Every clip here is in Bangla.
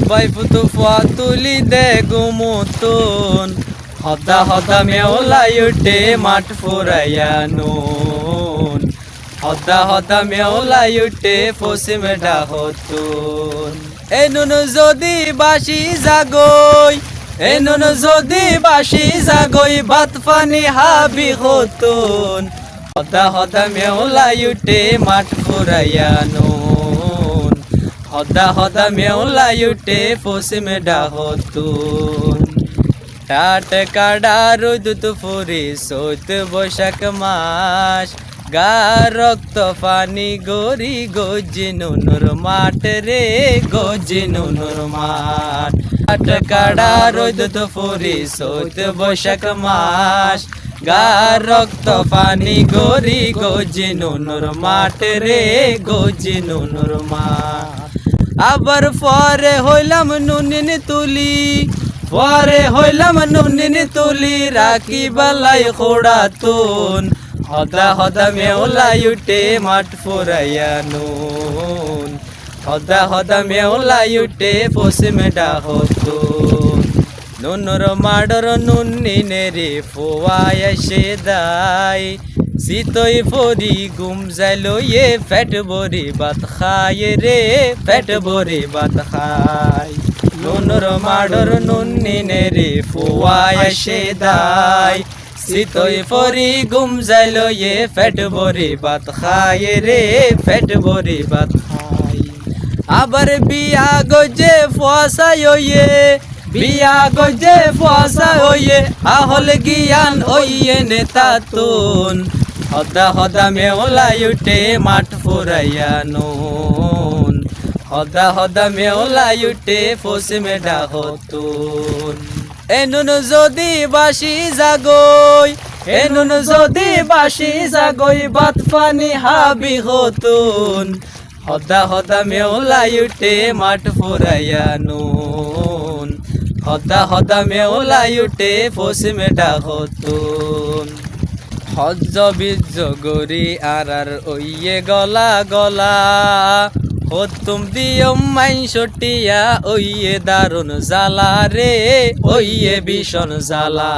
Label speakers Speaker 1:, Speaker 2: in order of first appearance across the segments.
Speaker 1: বাই ফুতু ফুয়া তুলি দে গুমুতুন হদা হদা মেওলাই উঠে মাঠ ফুরাইয়া নুন হদা হদা মেওলাই উঠে পশ্চিমে ডাহতুন এ নুন যদি বাসি জাগই এ নুন যদি বাসি জাগই ভাত পানি হাবি হতুন হদা হদা মেওলাই উঠে মাঠ ফুরাইয়া নুন হদা হদা মেওলাই উঠে পশ্চিমে ডাহতুন টাট কাডা রোদ দুপুরি চৈত বৈশাখ মাস গা রক্ত পানি গরি গজি নুনুর মাঠ রে গজি নুনুর মাঠ টাট কাডা রোদ দুপুরি চৈত বৈশাখ মাস গা রক্ত পানি গরি গজি নুনুর মাঠ রে গজি নুনুর মাঠ আবার পরে হইলাম নুনিন তুলি পরে হইলাম নুনিন তুলি রাখি বালাই খোড়াতুন হদা হদা মেওলাই উঠে মাঠ ফুরাইয়া নুন হদা হদা মেওলাই উঠে পশ্চিমে ডাহতুন নুনুর মাডর নুনিনেরে ফোয়ায় সে দাই শীতই ফরি গুম যাইলো এ পেট ভরি ভাত খায় রে পেট ভরি ভাত খায় নুনুর মাডর নুনিনেরে ফোয়ায় সে দাই শীতই ফরি গুম যাইলো এ পেট ভরি ভাত খায় রে পেট ভরি ভাত খায় আবার বিয়া গজে ফসায় বিয়া গজে ফসা হইয়ে আহল গিয়ান হইয়ে নেতা তুন হদা হদা মেওলাই উঠে মাঠ ফুরাইয়া নুন হদা হদা মেওলাই উঠে পশ্চিমে ডাহতুন এ নুন যদি বাসি জাগই এ নুন যদি বাসি জাগই ভাত পানি হাবি হতুন হদা হদা মেওলাই উঠে মাঠ ফুরাইয়া নুন হদা হদা মেওলাই উঠে পশ্চিমে ডাহতুন হজ্জ বীজ গরি আর ওইয়ে গলা গলা হতুম দিয়ম মাইনসটিয়া ওইয়ে দারুন জালা রে ওইয়ে ভীষণ জালা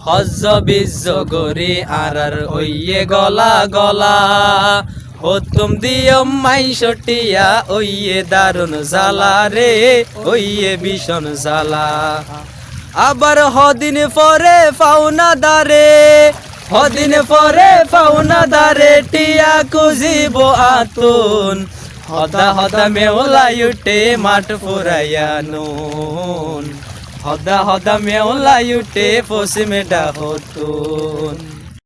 Speaker 1: হজ্জ বীজ গরি আর ওইয়ে গলা গলা হতুম দিয়ম মাইনসটিয়া ওইয়ে দারুন জালা রে ওইয়ে ভীষণ জালা আবার হদিন পরে পাওনা দারে হদিন পরে পাওনা দারে টিয়া খুঁজিব আতুন হদা হদা মেওলাই উঠে মাঠ ফুরাইয়া নুন হদা হদা মেওলাই উঠে পশ্চিমে ডাহতুন